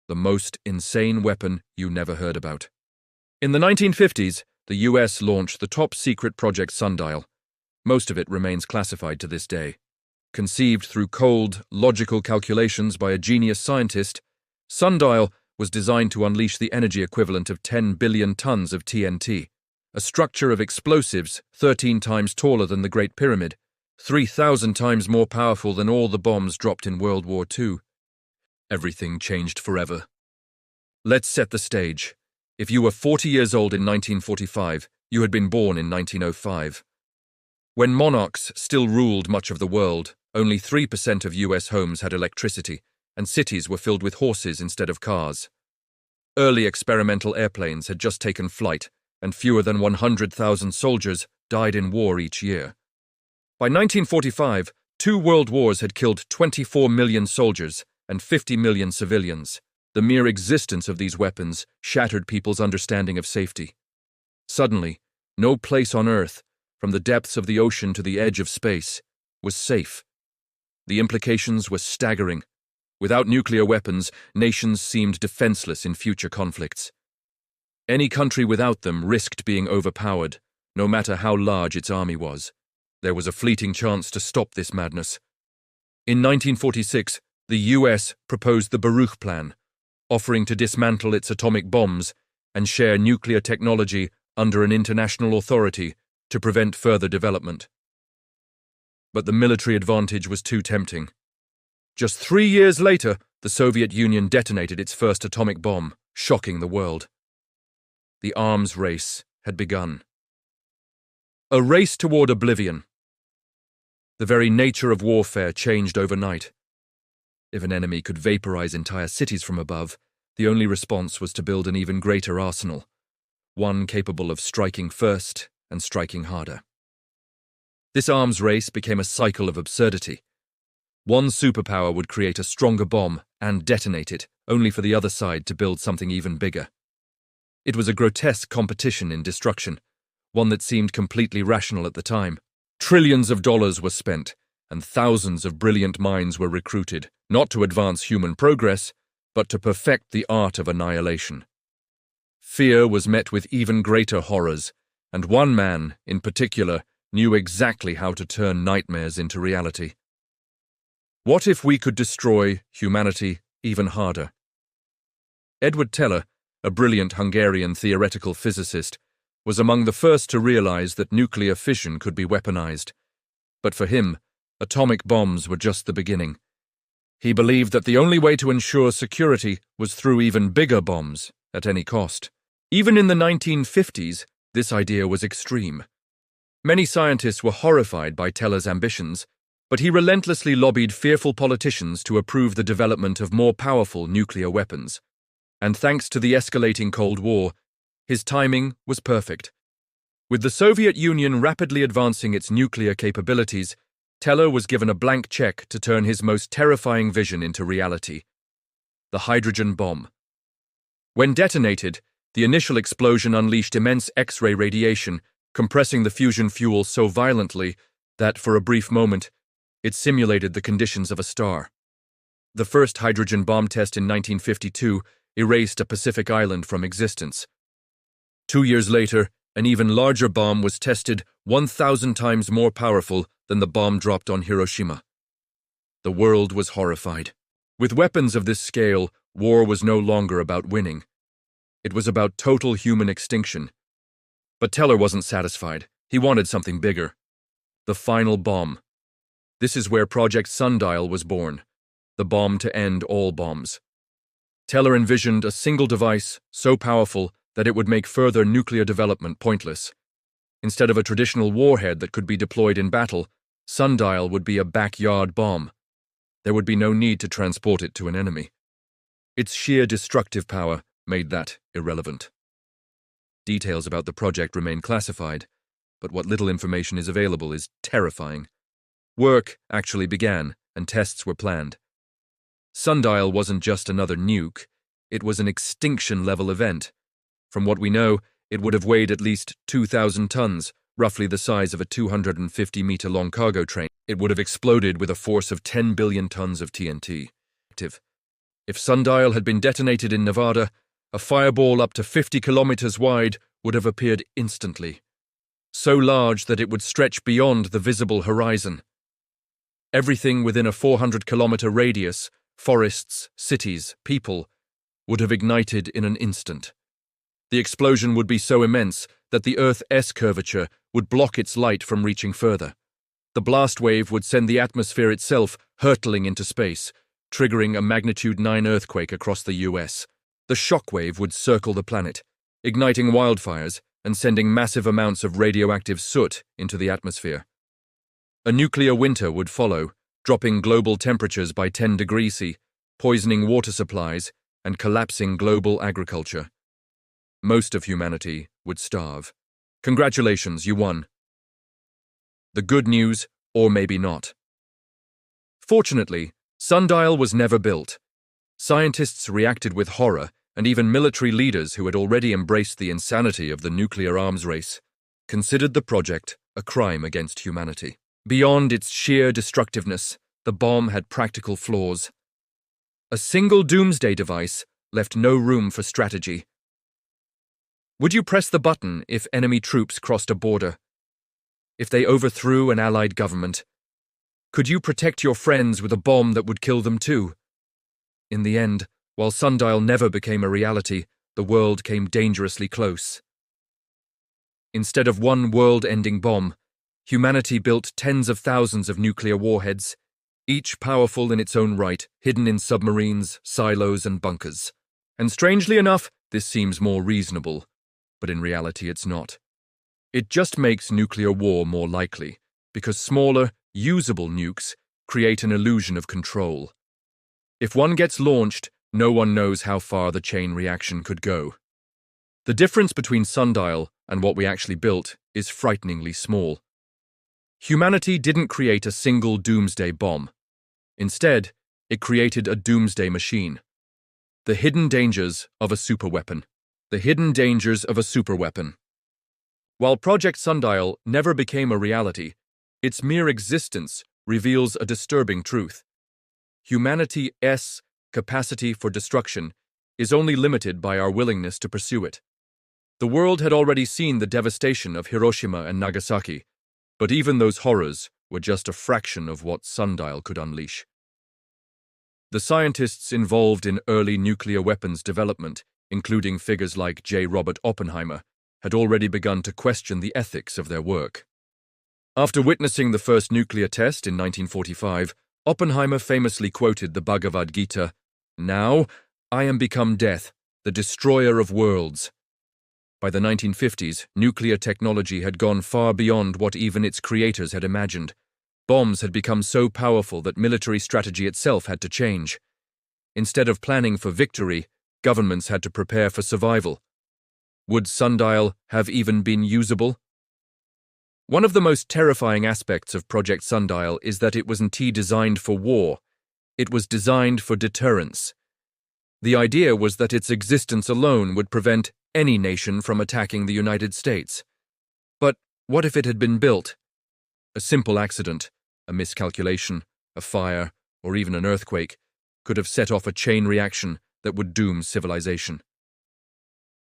the most insane weapon you never heard about. In the 1950s, the US launched the top-secret Project Sundial. Most of it remains classified to this day. Conceived through cold, logical calculations by a genius scientist, Sundial was designed to unleash the energy equivalent of 10 billion tons of TNT, a structure of explosives 13 times taller than the Great Pyramid, 3,000 times more powerful than all the bombs dropped in World War II. Everything changed forever. Let's set the stage. If you were 40 years old in 1945, you had been born in 1905. When monarchs still ruled much of the world, only 3% of US homes had electricity, and cities were filled with horses instead of cars. Early experimental airplanes had just taken flight, and fewer than 100,000 soldiers died in war each year. By 1945, 2 world wars had killed 24 million soldiers and 50 million civilians. The mere existence of these weapons shattered people's understanding of safety. Suddenly, no place on Earth, from the depths of the ocean to the edge of space, was safe. The implications were staggering. Without nuclear weapons, nations seemed defenseless in future conflicts. Any country without them risked being overpowered, no matter how large its army was. There was a fleeting chance to stop this madness. In 1946, the US proposed the Baruch Plan, offering to dismantle its atomic bombs and share nuclear technology under an international authority to prevent further development. But the military advantage was too tempting. Just 3 years later, the Soviet Union detonated its first atomic bomb, shocking the world. The arms race had begun. A race toward oblivion. The very nature of warfare changed overnight. If an enemy could vaporize entire cities from above, the only response was to build an even greater arsenal, one capable of striking first and striking harder. This arms race became a cycle of absurdity. One superpower would create a stronger bomb and detonate it, only for the other side to build something even bigger. It was a grotesque competition in destruction, one that seemed completely rational at the time. Trillions of dollars were spent, and thousands of brilliant minds were recruited, not to advance human progress, but to perfect the art of annihilation. Fear was met with even greater horrors, and one man, in particular, knew exactly how to turn nightmares into reality. What if we could destroy humanity even harder? Edward Teller, a brilliant Hungarian theoretical physicist, was among the first to realize that nuclear fission could be weaponized. But for him, atomic bombs were just the beginning. He believed that the only way to ensure security was through even bigger bombs, at any cost. Even in the 1950s, this idea was extreme. Many scientists were horrified by Teller's ambitions, but he relentlessly lobbied fearful politicians to approve the development of more powerful nuclear weapons. And thanks to the escalating Cold War, his timing was perfect. With the Soviet Union rapidly advancing its nuclear capabilities, Teller was given a blank check to turn his most terrifying vision into reality: the hydrogen bomb. When detonated, the initial explosion unleashed immense X-ray radiation, compressing the fusion fuel so violently that, for a brief moment, it simulated the conditions of a star. The first hydrogen bomb test in 1952 erased a Pacific island from existence. 2 years later, an even larger bomb was tested 1,000 times more powerful than the bomb dropped on Hiroshima. The world was horrified. With weapons of this scale, war was no longer about winning. It was about total human extinction. But Teller wasn't satisfied. He wanted something bigger. The final bomb. This is where Project Sundial was born, the bomb to end all bombs. Teller envisioned a single device so powerful that it would make further nuclear development pointless. Instead of a traditional warhead that could be deployed in battle, Sundial would be a backyard bomb. There would be no need to transport it to an enemy. Its sheer destructive power made that irrelevant. Details about the project remain classified, but what little information is available is terrifying. Work actually began, and tests were planned. Sundial wasn't just another nuke, it was an extinction-level event. From what we know, it would have weighed at least 2,000 tons, roughly the size of a 250-meter-long cargo train. It would have exploded with a force of 10 billion tons of TNT. If Sundial had been detonated in Nevada, a fireball up to 50 kilometers wide would have appeared instantly, so large that it would stretch beyond the visible horizon. Everything within a 400-kilometer radius, forests, cities, people, would have ignited in an instant. The explosion would be so immense that the Earth's curvature would block its light from reaching further. The blast wave would send the atmosphere itself hurtling into space, triggering a magnitude 9 earthquake across the US. The shock wave would circle the planet, igniting wildfires and sending massive amounts of radioactive soot into the atmosphere. A nuclear winter would follow, dropping global temperatures by 10 degrees C, poisoning water supplies, and collapsing global agriculture. Most of humanity would starve. Congratulations, you won. The good news, or maybe not. Fortunately, Sundial was never built. Scientists reacted with horror, and even military leaders who had already embraced the insanity of the nuclear arms race considered the project a crime against humanity. Beyond its sheer destructiveness, the bomb had practical flaws. A single Doomsday device left no room for strategy. Would you press the button if enemy troops crossed a border? If they overthrew an allied government? Could you protect your friends with a bomb that would kill them too? In the end, while Sundial never became a reality, the world came dangerously close. Instead of one world-ending bomb, humanity built tens of thousands of nuclear warheads, each powerful in its own right, hidden in submarines, silos, and bunkers. And strangely enough, this seems more reasonable, but in reality it's not. It just makes nuclear war more likely, because smaller, usable nukes create an illusion of control. If one gets launched, no one knows how far the chain reaction could go. The difference between Sundial and what we actually built is frighteningly small. Humanity didn't create a single Doomsday bomb. Instead, it created a Doomsday machine. The hidden dangers of a superweapon. The hidden dangers of a superweapon. While Project Sundial never became a reality, its mere existence reveals a disturbing truth. Humanity's capacity for destruction is only limited by our willingness to pursue it. The world had already seen the devastation of Hiroshima and Nagasaki, but even those horrors were just a fraction of what Sundial could unleash. The scientists involved in early nuclear weapons development, including figures like J. Robert Oppenheimer, had already begun to question the ethics of their work. After witnessing the first nuclear test in 1945, Oppenheimer famously quoted the Bhagavad Gita, "Now, I am become death, the destroyer of worlds." By the 1950s, nuclear technology had gone far beyond what even its creators had imagined. Bombs had become so powerful that military strategy itself had to change. Instead of planning for victory, governments had to prepare for survival. Would Sundial have even been usable? One of the most terrifying aspects of Project Sundial is that it wasn't designed for war. It was designed for deterrence. The idea was that its existence alone would prevent any nation from attacking the United States. But what if it had been built? A simple accident, a miscalculation, a fire, or even an earthquake could have set off a chain reaction that would doom civilization.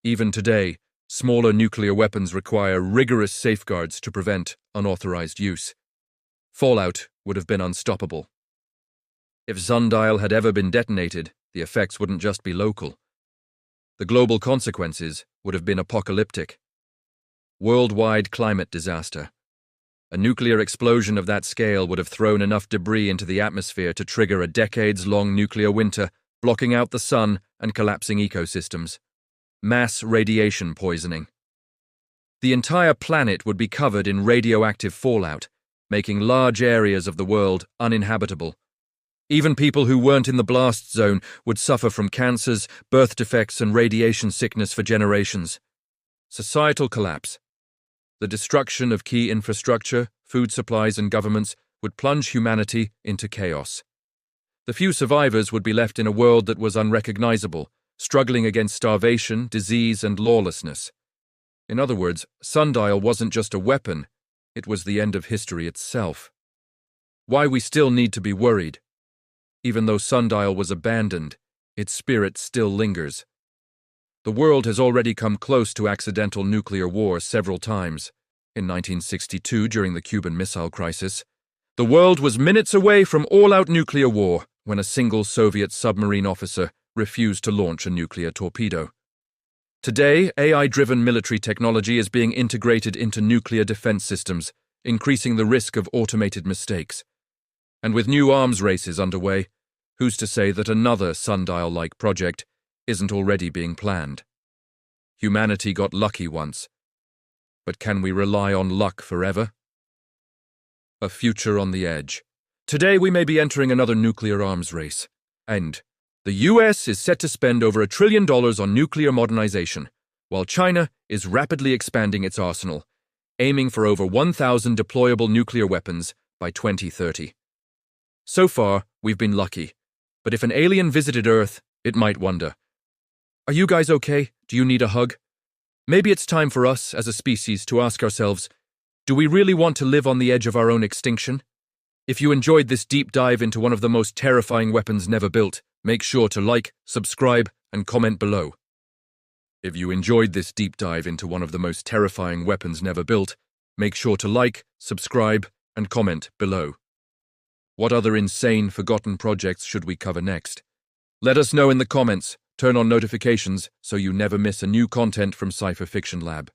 Even today, smaller nuclear weapons require rigorous safeguards to prevent unauthorized use. Fallout would have been unstoppable. If Sundial had ever been detonated, the effects wouldn't just be local. The global consequences would have been apocalyptic. Worldwide climate disaster. A nuclear explosion of that scale would have thrown enough debris into the atmosphere to trigger a decades-long nuclear winter, blocking out the sun and collapsing ecosystems. Mass radiation poisoning. The entire planet would be covered in radioactive fallout, making large areas of the world uninhabitable. Even people who weren't in the blast zone would suffer from cancers, birth defects, and radiation sickness for generations. Societal collapse. The destruction of key infrastructure, food supplies, and governments would plunge humanity into chaos. The few survivors would be left in a world that was unrecognizable, struggling against starvation, disease, and lawlessness. In other words, Sundial wasn't just a weapon, it was the end of history itself. Why we still need to be worried. Even though Sundial was abandoned, its spirit still lingers. The world has already come close to accidental nuclear war several times. In 1962, during the Cuban Missile Crisis, the world was minutes away from all-out nuclear war when a single Soviet submarine officer refused to launch a nuclear torpedo. Today, AI-driven military technology is being integrated into nuclear defense systems, increasing the risk of automated mistakes. And with new arms races underway, who's to say that another Sundial-like project isn't already being planned? Humanity got lucky once, but can we rely on luck forever? A future on the edge. Today we may be entering another nuclear arms race, and the US is set to spend over $1 trillion on nuclear modernization, while China is rapidly expanding its arsenal, aiming for over 1,000 deployable nuclear weapons by 2030. So far, we've been lucky, but if an alien visited Earth, it might wonder, are you guys okay? Do you need a hug? Maybe it's time for us, as a species, to ask ourselves, do we really want to live on the edge of our own extinction? If you enjoyed this deep dive into one of the most terrifying weapons never built, make sure to like, subscribe, and comment below. If you enjoyed this deep dive into one of the most terrifying weapons never built, make sure to like, subscribe, and comment below. What other insane, forgotten projects should we cover next? Let us know in the comments. Turn on notifications so you never miss a new content from Cypher Fiction Lab.